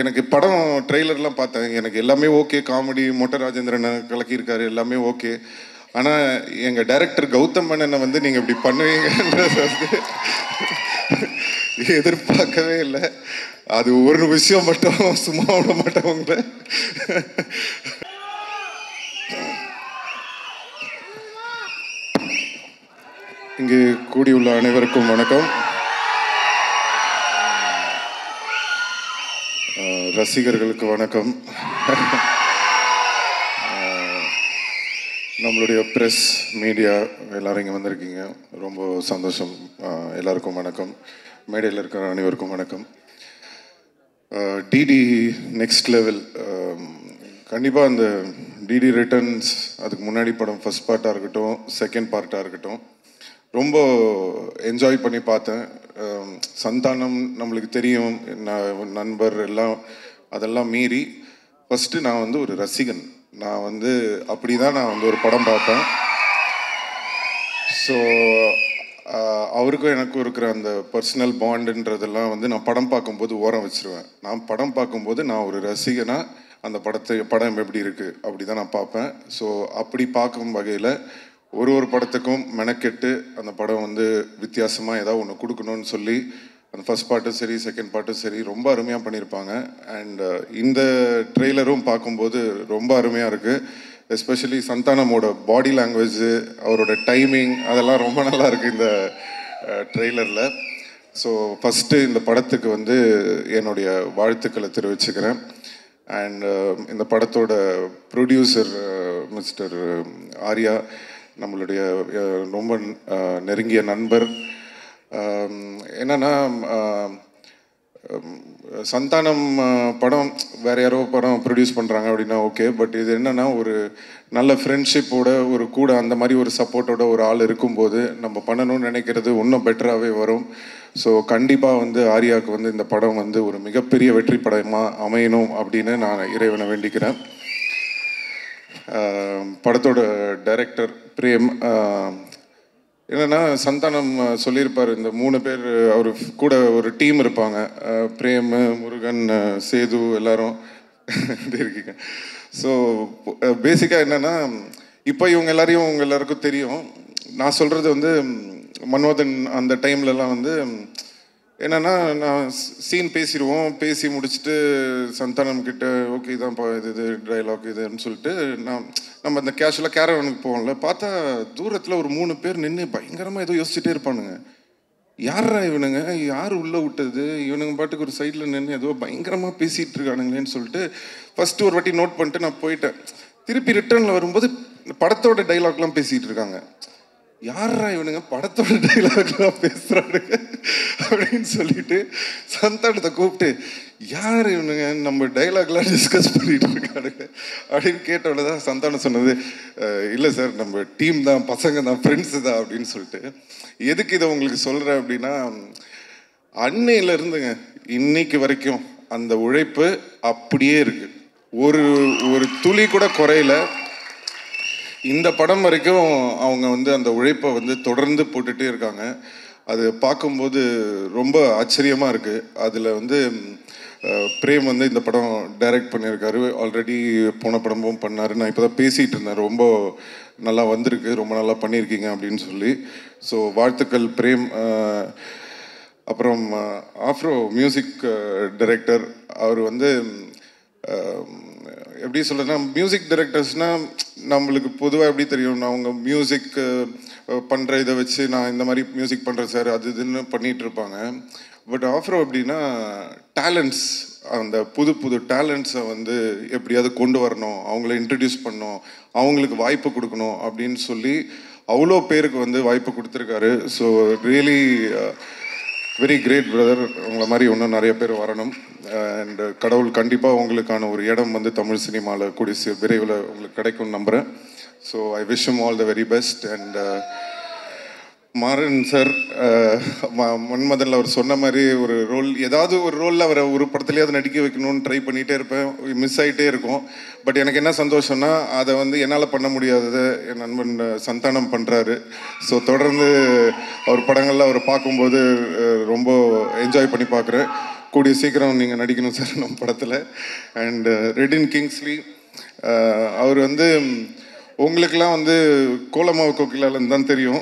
எனக்கு படம் ட்ரெய்லர்லாம் பார்த்தேன், எனக்கு எல்லாமே ஓகே. காமெடி மொட்டை ராஜேந்திரனை கலக்கியிருக்காரு, எல்லாமே ஓகே. ஆனால் எங்கள் டைரக்டர் கௌதம் மேனனை வந்து நீங்கள் இப்படி பண்ணுவீங்கன்றது வந்து எதிர்பார்க்கவே இல்லை. அது ஒரு விஷயம் மட்டும் சும்மா விட மாட்டவங்கள. இங்கே கூடியுள்ள அனைவருக்கும் வணக்கம். ரசிகர்களுக்கு வணக்கம். நம்மளுடைய ப்ரெஸ் மீடியா எல்லோரும் இங்கே வந்திருக்கீங்க, ரொம்ப சந்தோஷம். எல்லாருக்கும் வணக்கம். மேடையில் இருக்கிற அனைவருக்கும் வணக்கம். DD next level. கண்டிப்பாக அந்த டிடி ரிட்டர்ன்ஸ், அதுக்கு முன்னாடி படம் ஃபர்ஸ்ட் பார்ட்டாக இருக்கட்டும், செகண்ட் பார்ட்டாக இருக்கட்டும், ரொம்ப என்ஜாய் பண்ணி பார்த்தேன். சந்தானம் நம்மளுக்கு தெரியும், நண்பர் எல்லாம், அதெல்லாம் மீறி ஃபஸ்ட்டு நான் வந்து ஒரு ரசிகன். நான் வந்து அப்படி தான் நான் வந்து ஒரு படம் பார்ப்பேன். ஸோ அவருக்கும் எனக்கும் இருக்கிற அந்த பர்சனல் பாண்டுன்றதெல்லாம் வந்து நான் படம் பார்க்கும்போது ஓரம் வச்சுருவேன். நான் படம் பார்க்கும்போது நான் ஒரு ரசிகனாக அந்த படம் எப்படி இருக்குது அப்படி தான் நான் பார்ப்பேன். ஸோ அப்படி பார்க்கும் வகையில் ஒரு படத்துக்கும் மெனக்கெட்டு அந்த படம் வந்து வித்தியாசமாக ஏதாவது ஒன்று கொடுக்கணும்னு சொல்லி அந்த ஃபர்ஸ்ட் பார்ட்டும் சரி, செகண்ட் பார்ட்டும் சரி, ரொம்ப அருமையாக பண்ணியிருப்பாங்க. அண்ட் இந்த ட்ரெய்லரும் பார்க்கும்போது ரொம்ப அருமையாக இருக்குது. எஸ்பெஷலி சந்தானமோட பாடி லாங்குவேஜ், அவரோட டைமிங், அதெல்லாம் ரொம்ப நல்லா இருக்குது இந்த ட்ரெய்லரில். ஸோ ஃபஸ்ட்டு இந்த படத்துக்கு வந்து என்னுடைய வாழ்த்துக்களை தெரிவிச்சுக்கிறேன். அண்ட் இந்த படத்தோட ப்ரொடியூசர் மிஸ்டர் ஆர்யா, நம்மளுடைய ரொம்ப நெருங்கிய நண்பர். என்னன்னா, சந்தானம் படம் வேறு யாரோ படம் ப்ரொடியூஸ் பண்ணுறாங்க அப்படின்னா ஓகே. பட் இது என்னென்னா, ஒரு நல்ல ஃப்ரெண்ட்ஷிப்போட, ஒரு கூட அந்த மாதிரி ஒரு சப்போர்ட்டோட ஒரு ஆள் இருக்கும்போது நம்ம பண்ணணும்னு நினைக்கிறது இன்னும் பெட்டராகவே வரும். ஸோ கண்டிப்பாக வந்து ஆர்யாவுக்கு வந்து இந்த படம் வந்து ஒரு மிகப்பெரிய வெற்றி படமாக அமையணும் அப்படின்னு நான் இறைவனை வேண்டிக்கிறேன். படத்தோட டைரக்டர் பிரேம், என்னென்னா, சந்தானம் சொல்லியிருப்பார், இந்த 3 பேர் அவர் கூட ஒரு டீம் இருப்பாங்க. பிரேம், முருகன், சேது, எல்லாரும் இருக்கீங்க. ஸோ பேசிக்காக என்னென்னா, இப்போ இவங்க எல்லாரையும் உங்கள் எல்லாருக்கும் தெரியும். நான் சொல்கிறது வந்து மன்மதன் அந்த டைம்லலாம் வந்து என்னென்னா, நான் சீன் பேசிடுவோம், பேசி முடிச்சுட்டு சந்தானம் கிட்ட ஓகே இதான்ப்பா இது டைலாக் இதுன்னு சொல்லிட்டு நம்ம அந்த கேஷுவலாக கேரவனுக்கு போவோம்ல, பார்த்தா தூரத்தில் ஒரு 3 பேர் நின்று பயங்கரமாக ஏதோ யோசிச்சுட்டே இருப்பானுங்க. யாரா இவனுங்க, யார் உள்ளே விட்டது, இவனுங்க பாட்டுக்கு ஒரு சைடில் நின்று ஏதோ பயங்கரமாக பேசிகிட்டு இருக்கானுங்களேன்னு சொல்லிட்டு ஃபஸ்ட்டு ஒரு வாட்டி நோட் பண்ணிட்டு நான் போயிட்டேன். திருப்பி ரிட்டர்னில் வரும்போது படத்தோட டைலாக்லாம் பேசிகிட்டு இருக்காங்க. யாரா இவனுங்க படத்தோட டைலாக்லாம் பேசுகிறானுங்க அப்படின்னு சொல்லிட்டு சந்தானத்தை கூப்பிட்டு, யார் இவனுங்க நம்ம டைலாக்லாம் டிஸ்கஸ் பண்ணிட்டு இருக்கானுங்க அப்படின்னு கேட்டோட தான் சந்தானம் சொன்னது, இல்லை சார் நம்ம டீம் தான், பசங்க தான், ஃப்ரெண்ட்ஸு தான் அப்படின்னு சொல்லிட்டு. எதுக்கு இதை உங்களுக்கு சொல்கிறேன் அப்படின்னா, அன்னையிலேருந்துங்க இன்னைக்கு வரைக்கும் அந்த உழைப்பு அப்படியே இருக்குது. ஒரு துளி கூட குறையில. இந்த படம் வரைக்கும் அவங்க வந்து அந்த உழைப்பை வந்து தொடர்ந்து போட்டுகிட்டே இருக்காங்க. அது பார்க்கும்போது ரொம்ப ஆச்சரியமாக இருக்குது. அதில் வந்து பிரேம் வந்து இந்த படம் டைரக்ட் பண்ணியிருக்காரு. ஆல்ரெடி போன படமும் பண்ணார். நான் இப்போ தான் பேசிகிட்டு இருந்தேன், ரொம்ப நல்லா வந்திருக்கு, ரொம்ப நல்லா பண்ணியிருக்கீங்க அப்படின்னு சொல்லி. ஸோ வாழ்த்துக்கள் பிரேம். அப்புறம் ஆஃப்ரோ மியூசிக் டைரக்டர், அவர் வந்து எப்படி சொல்கிறேன்னா, மியூசிக் டைரக்டர்ஸ்னால் நம்மளுக்கு பொதுவாக எப்படி தெரியும், அவங்க மியூசிக் பண்ணுற இதை வச்சு நான் இந்த மாதிரி மியூசிக் பண்ணுறேன் சார் அது இதுன்னு பண்ணிகிட்டு இருப்பாங்க. பட் ஆஃப்ரோ எப்படின்னா, டேலண்ட்ஸ், அந்த புது டேலண்ட்ஸை வந்து எப்படியாவது கொண்டு வரணும், அவங்கள இன்ட்ரடியூஸ் பண்ணணும், அவங்களுக்கு வாய்ப்பு கொடுக்கணும் அப்படின்னு சொல்லி அவ்வளோ பேருக்கு வந்து வாய்ப்பு கொடுத்துருக்காரு. So really very great brother. உங்களை மாதிரி இன்னும் நிறைய பேர் வரணும். அண்ட் கடவுள் கண்டிப்பாக உங்களுக்கான ஒரு இடம் வந்து தமிழ் சினிமாவில் கூடிய விரைவில் உங்களுக்கு கிடைக்கும்னு நம்புகிறேன். So I wish you all the very best. And Maran sir, மன்மதனில் அவர் சொன்ன மாதிரி ஒரு ரோல், ஏதாவது ஒரு ரோலில் அவரை ஒரு படத்துலேயாவது நடிக்க வைக்கணும்னு ட்ரை பண்ணிகிட்டே இருப்பேன், மிஸ் ஆகிட்டே இருக்கும். பட் எனக்கு என்ன சந்தோஷம்னா, அதை வந்து என்னால் பண்ண முடியாததை என் நண்பன் சந்தானம் பண்ணுறாரு. ஸோ தொடர்ந்து அவர் படங்களில் அவர் பார்க்கும்போது ரொம்ப என்ஜாய் பண்ணி பார்க்குறேன். கூடிய சீக்கிரம் நீங்கள் நடிக்கணும் சார் நம்ம படத்தில். அண்ட் ரெடின் கிங்ஸ்லி, அவர் வந்து உங்களுக்கெல்லாம் வந்து கோலமாவு கோகிலாலேருந்து தான் தெரியும்.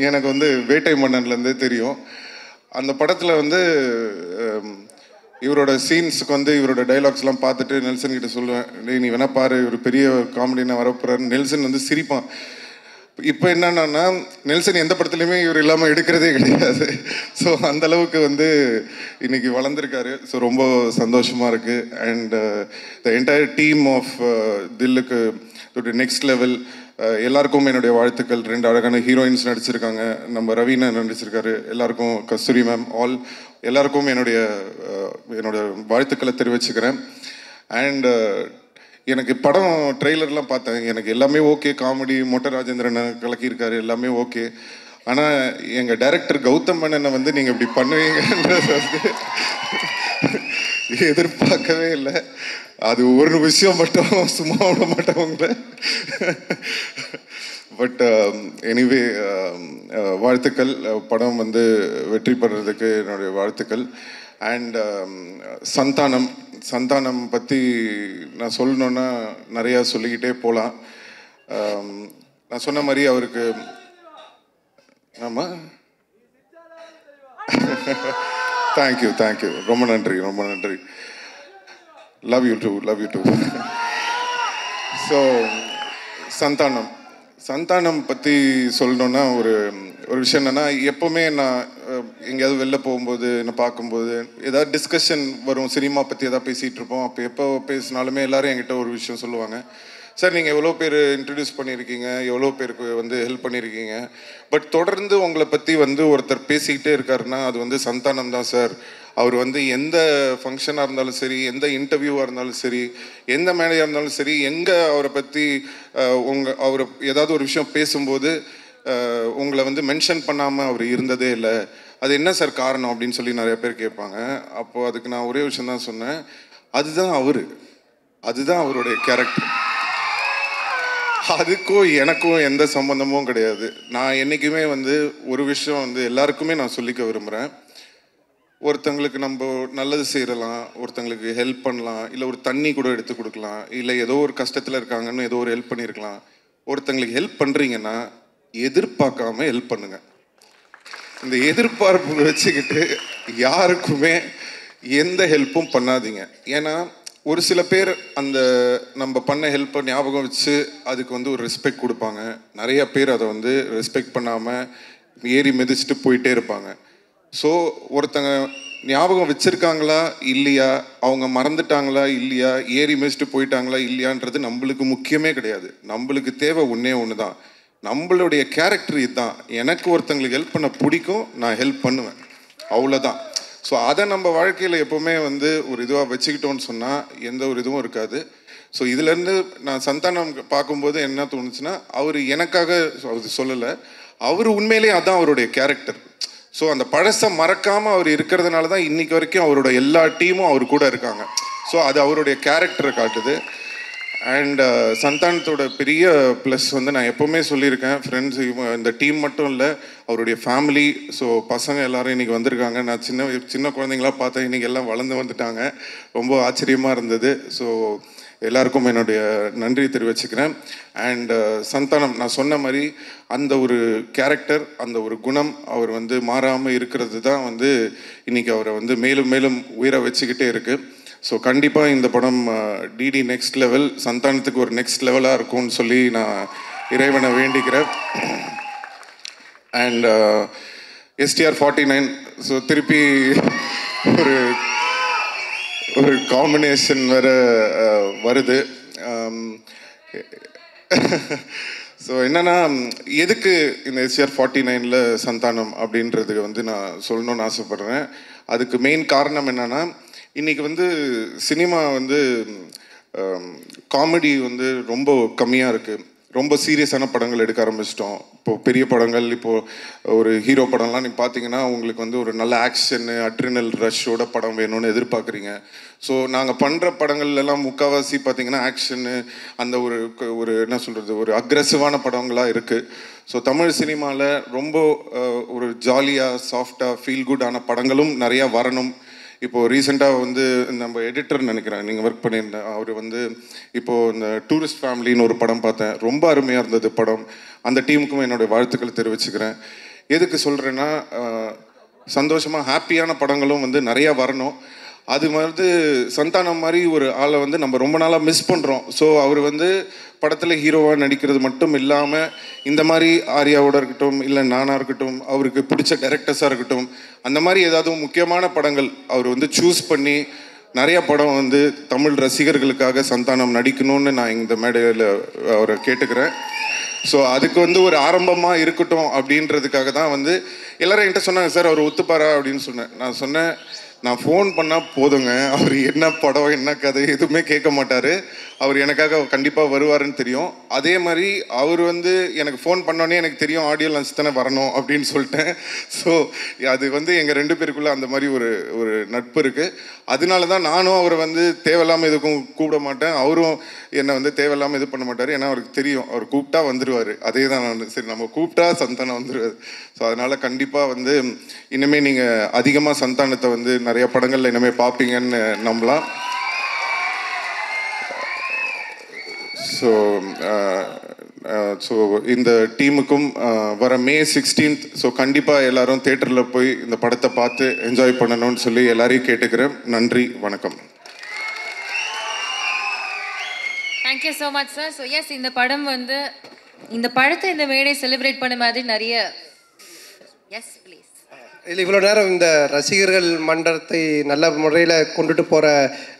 எனக்கு வந்து வேட்டை மன்னன்லேருந்தே தெரியும். அந்த படத்தில் வந்து இவரோட சீன்ஸுக்கு வந்து இவரோட டைலாக்ஸ்லாம் பார்த்துட்டு நெல்சன் கிட்ட சொல்லுவேன், நீ வேணா பாரு, இவர் பெரிய காமெடினா வரப்போறாரு. நெல்சன் வந்து சிரிப்பான். இப்போ என்னன்னா, நெல்சன் எந்த படத்துலையுமே இவர் இல்லாமல் எடுக்கிறதே கிடையாது. ஸோ அந்தளவுக்கு வந்து இன்னைக்கு வளர்ந்துருக்காரு. ஸோ ரொம்ப சந்தோஷமாக இருக்குது. And the entire team of தில்லுக்கு நெக்ஸ்ட் லெவல் எல்லாருக்கும் என்னுடைய வாழ்த்துக்கள். 2 அழகான ஹீரோயின்ஸ் நடிச்சிருக்காங்க. நம்ம ரவீனா நடிச்சிருக்காரு. எல்லாருக்கும், கஸ்தூரி மேம், எல்லாருக்கும் என்னோட வாழ்த்துக்களை தெரிவிச்சுக்கிறேன். அண்ட் எனக்கு படம் ட்ரெய்லர்லாம் பார்த்தேன். எனக்கு எல்லாமே ஓகே. காமெடி மொட்டை ராஜேந்திரனை கலக்கியிருக்காரு, எல்லாமே ஓகே. ஆனால் எங்கள் டைரக்டர் கௌதம் மேனனை வந்து நீங்கள் இப்படி பண்ணுவீங்கன்றது வந்து எதிர்பார்க்கவே இல்லை. அது ஒரு விஷயம் மட்டும் சும்மா விட மாட்டவங்கள. பட் எனிவே வாழ்த்துக்கள். படம் வந்து வெற்றி பெறதுக்கு என்னுடைய வாழ்த்துக்கள். அண்ட் சந்தானம் பற்றி நான் சொல்லணுன்னா நிறையா சொல்லிக்கிட்டே போகலாம். நான் சொன்ன மாதிரி அவருக்கு ஆமாம், தேங்க்யூ, ரொம்ப நன்றி. Love you too. So Santhanam பற்றி சொல்லணுன்னா ஒரு விஷயம் என்னென்னா, எப்போவுமே நான் எங்கேயாவது வெளில போகும்போது என்னை பார்க்கும்போது ஏதாவது டிஸ்கஷன் வரும், சினிமா பற்றி எதாவது பேசிகிட்டு இருப்போம். அப்போ எப்போ பேசினாலுமே எல்லோரும் என்கிட்ட ஒரு விஷயம் சொல்லுவாங்க, சார் நீங்கள் எவ்வளோ பேர் இன்ட்ரடியூஸ் பண்ணியிருக்கீங்க, எவ்வளோ பேருக்கு வந்து ஹெல்ப் பண்ணியிருக்கீங்க, பட் தொடர்ந்து உங்களை பற்றி வந்து ஒருத்தர் பேசிக்கிட்டே இருக்காருன்னா அது வந்து சந்தானம் தான் சார். அவர் வந்து எந்த ஃபங்க்ஷனாக இருந்தாலும் சரி, எந்த இன்டர்வியூவாக இருந்தாலும் சரி, எந்த மேடையாக இருந்தாலும் சரி, எங்கே அவரை பற்றி அவர் ஏதாவது ஒரு விஷயம் பேசும்போது உங்களை வந்து மென்ஷன் பண்ணாமல் அவர் இருந்ததே இல்லை. அது என்ன சார் காரணம் அப்படின்னு சொல்லி நிறைய பேர் கேட்பாங்க. அப்போது அதுக்கு நான் ஒரே விஷயம் தான் சொன்னேன், அதுதான் அவருடைய கேரக்டர். அதுக்கும் எனக்கும் எந்த சம்மந்தமும் கிடையாது. நான் என்றைக்குமே வந்து ஒரு விஷயம் வந்து எல்லாருக்குமே நான் சொல்லிக்க விரும்புகிறேன். ஒருத்தங்களுக்கு நம்ம நல்லது செய்யலாம், ஒருத்தங்களுக்கு ஹெல்ப் பண்ணலாம், இல்லை ஒரு தண்ணி கூட எடுத்து கொடுக்கலாம், இல்லை ஏதோ ஒரு கஷ்டத்தில் இருக்காங்கன்னு ஏதோ ஒரு ஹெல்ப் பண்ணியிருக்கலாம். ஒருத்தங்களுக்கு ஹெல்ப் பண்ணுறீங்கன்னா எதிர்பார்க்காம ஹெல்ப் பண்ணுங்க. இந்த எதிர்பார்ப்பு வச்சுக்கிட்டு யாருக்குமே எந்த ஹெல்ப்பும் பண்ணாதீங்க. ஏன்னா ஒரு சில பேர் அந்த நம்ம பண்ண ஹெல்ப்பை ஞாபகம் வச்சு அதுக்கு வந்து ஒரு ரெஸ்பெக்ட் கொடுப்பாங்க. நிறைய பேர் அதை வந்து ரெஸ்பெக்ட் பண்ணாமல் ஏறி மிதிச்சுட்டு போயிட்டே இருப்பாங்க. ஸோ ஒருத்தங்க ஞாபகம் வச்சுருக்காங்களா இல்லையா, அவங்க மறந்துட்டாங்களா இல்லையா, ஏறி மிதிச்சுட்டு போயிட்டாங்களா இல்லையான்றது நம்மளுக்கு முக்கியமே கிடையாது. நம்மளுக்கு தேவை ஒன்று தான், நம்மளுடைய கேரக்டர் இதுதான். எனக்கு ஒருத்தங்களுக்கு ஹெல்ப் பண்ண பிடிக்கும், நான் ஹெல்ப் பண்ணுவேன், அவ்வளோதான். ஸோ அதை நம்ம வாழ்க்கையில் எப்போவுமே வந்து ஒரு இதுவாக வச்சுக்கிட்டோன்னு சொன்னால் எந்த ஒரு இதுவும் இருக்காது. ஸோ இதுலேருந்து நான் சந்தானம் பார்க்கும்போது என்ன தோணுச்சுன்னா, அவர் எனக்காக அது சொல்லலை, அவர் உண்மையிலே அதான் அவருடைய கேரக்டர். ஸோ அந்த பழசை மறக்காமல் அவர் இருக்கிறதுனால தான் இன்றைக்கி வரைக்கும் அவரோட எல்லா டீமும் அவர் கூட இருக்காங்க. ஸோ அது அவருடைய கேரக்டரை காட்டுது. அண்ட் சந்தானத்தோட பெரிய ப்ளஸ் வந்து நான் எப்போவுமே சொல்லியிருக்கேன், ஃப்ரெண்ட்ஸ் இந்த டீம் மட்டும் இல்லை, அவருடைய ஃபேமிலி. ஸோ பசங்க எல்லோரும் இன்றைக்கி வந்திருக்காங்க. நான் சின்ன குழந்தைங்களாம் பார்த்தேன், இன்றைக்கி எல்லாம் வளர்ந்து வந்துட்டாங்க. ரொம்ப ஆச்சரியமாக இருந்தது. ஸோ எல்லாருக்கும் என்னுடைய நன்றி தெரிவிச்சுக்கிறேன். அண்ட் சந்தானம் நான் சொன்ன மாதிரி அந்த ஒரு கேரக்டர், அந்த ஒரு குணம் அவர் வந்து மாறாமல் இருக்கிறது தான் வந்து இன்றைக்கி அவரை வந்து மேலும் மேலும் உயிரை வச்சுக்கிட்டே இருக்குது. ஸோ கண்டிப்பாக இந்த படம் டிடி நெக்ஸ்ட் லெவல், சந்தானத்துக்கு ஒரு நெக்ஸ்ட் லெவலாக இருக்கும்னு சொல்லி நான் இறைவனை வேண்டிக்கிறேன். அண்ட் STR 49, ஸோ திருப்பி ஒரு காம்பினேஷன் வேறு வருது. ஸோ என்னென்னா, எதுக்கு இந்த STR 49 சந்தானம் அப்படின்றதுக்கு வந்து நான் சொல்லணும்னு ஆசைப்பட்றேன். அதுக்கு மெயின் காரணம் என்னென்னா, இன்றைக்கி வந்து சினிமா வந்து காமெடி வந்து ரொம்ப கம்மியாக இருக்குது. ரொம்ப சீரியஸான படங்கள் எடுக்க ஆரம்பிச்சிட்டோம். இப்போது பெரிய படங்கள், இப்போது ஒரு ஹீரோ படம்லாம் நீங்கள் பார்த்தீங்கன்னா உங்களுக்கு வந்து ஒரு நல்ல ஆக்ஷனு, அட்ரினல் ரஷ்ஷோட படம் வேணும்னு எதிர்பார்க்குறீங்க. ஸோ நாங்கள் பண்ணுற படங்கள்லாம் முக்கால்வாசி பார்த்தீங்கன்னா ஆக்ஷனு, அந்த ஒரு என்ன சொல்கிறது, ஒரு அக்ரெசிவான படங்களாக இருக்குது. ஸோ தமிழ் சினிமாவில் ரொம்ப ஒரு ஜாலியாக, சாஃப்டாக, ஃபீல் குட்டான படங்களும் நிறையா வரணும். இப்போது ரீசெண்டாக வந்து நம்ம எடிட்டர் நினைக்கிறேன் நீங்கள் ஒர்க் பண்ணியிருந்தேன், அவர் வந்து இப்போது இந்த டூரிஸ்ட் ஃபேமிலின்னு ஒரு படம் பார்த்தேன், ரொம்ப அருமையாக இருந்தது படம். அந்த டீமுக்கும் என்னுடைய வாழ்த்துக்களை தெரிவிச்சுக்கிறேன். எதுக்கு சொல்கிறேன்னா, சந்தோஷமாக ஹாப்பியான படங்களும் வந்து நிறையா வரணும். அது வந்து சந்தானம் மாதிரி ஒரு ஆளை வந்து நம்ம ரொம்ப நாளாக மிஸ் பண்ணுறோம். ஸோ அவர் வந்து படத்தில் ஹீரோவாக நடிக்கிறது மட்டும் இல்லாமல் இந்த மாதிரி ஆர்யாவோட இருக்கட்டும், இல்லை நானாக இருக்கட்டும், அவருக்கு பிடிச்ச டைரக்டர்ஸாக இருக்கட்டும், அந்த மாதிரி ஏதாவது முக்கியமான படங்கள் அவர் வந்து சூஸ் பண்ணி நிறைய படம் வந்து தமிழ் ரசிகர்களுக்காக சந்தானம் நடிக்கணும்னு நான் இந்த மேடையில் அவரை கேட்டுக்கிறேன். ஸோ அதுக்கு வந்து ஒரு ஆரம்பமாக இருக்கட்டும் அப்படின்றதுக்காக தான் வந்து எல்லோரும் என்கிட்ட சொன்னாங்க, சார் அவர் ஒத்துப்பாரா அப்படின்னு சொன்னேன். நான் சொன்னேன், நான் ஃபோன் பண்ணால் போதுங்க, அவர் என்ன படம் என்ன கதை எதுவுமே கேட்க மாட்டார், அவர் எனக்காக கண்டிப்பாக வருவாருன்னு தெரியும். அதே மாதிரி அவர் வந்து எனக்கு ஃபோன் பண்ணோன்னே எனக்கு தெரியும் ஆடியோ லான்ச் தானே வரணும் அப்படின்னு சொல்லிட்டேன். ஸோ அது வந்து எங்கள் 2 பேருக்குள்ளே அந்த மாதிரி ஒரு நட்பு இருக்குது. அதனால தான் நானும் அவரை வந்து தேவையில்லாமல் எதுக்கும் கூப்பிட மாட்டேன், அவரும் என்னை வந்து தேவையில்லாமல் இது பண்ண மாட்டார். ஏன்னா அவருக்கு தெரியும் அவர் கூப்பிட்டா வந்துடுவார். அதே தான் நான் சரி நம்ம கூப்பிட்டா சந்தானம் வந்துடுவார். ஸோ அதனால் கண்டிப்பாக வந்து இனிமேல் நீங்கள் அதிகமாக சந்தானத்தை வந்து நிறைய படங்களில் இனிமேல் பார்ப்பீங்கன்னு நம்பலாம். ஸோ இந்த டீமுக்கும் வர May 16th ஸோ கண்டிப்பாக எல்லாரும் தேட்டரில் போய் இந்த படத்தை பார்த்து என்ஜாய் பண்ணணும்னு சொல்லி எல்லாரையும் கேட்டுக்கிறேன். நன்றி, வணக்கம். Thank you so much sir. So yes, இந்த படம் வந்து இந்த படத்தை இந்த மேடை செலிப்ரேட் பண்ண மாதிரி நிறைய எஸ் ப்ளீஸ் இல்லை இவ்வளோ நேரம் இந்த ரசிகர்கள் மன்றத்தை நல்ல முறையில் கொண்டுட்டு போகிற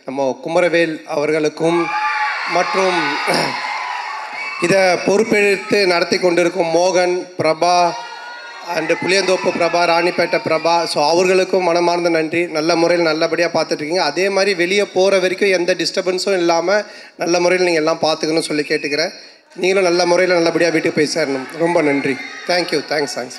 நம்ம குமரவேல் அவர்களுக்கும் மற்றும் இதை பொறுப்பெடுத்து நடத்தி கொண்டிருக்கும் மோகன், பிரபா அண்டு புளியந்தோப்பு பிரபா, ராணிப்பேட்டை பிரபா, ஸோ அவர்களுக்கும் மனமார்ந்த நன்றி. நல்ல முறையில் நல்லபடியாக பார்த்துட்ருக்கீங்க. அதே மாதிரி வெளியே போகிற வரைக்கும் எந்த டிஸ்டர்பன்ஸும் இல்லாமல் நல்ல முறையில் நீங்கள் எல்லாம் பார்த்துக்கணும்னு சொல்லி கேட்டுக்கிறேன். நீங்களும் நல்ல முறையில் நல்லபடியாக வீட்டுக்கு போய் சேரணும். ரொம்ப நன்றி. தேங்க்யூ. தேங்க்ஸ்.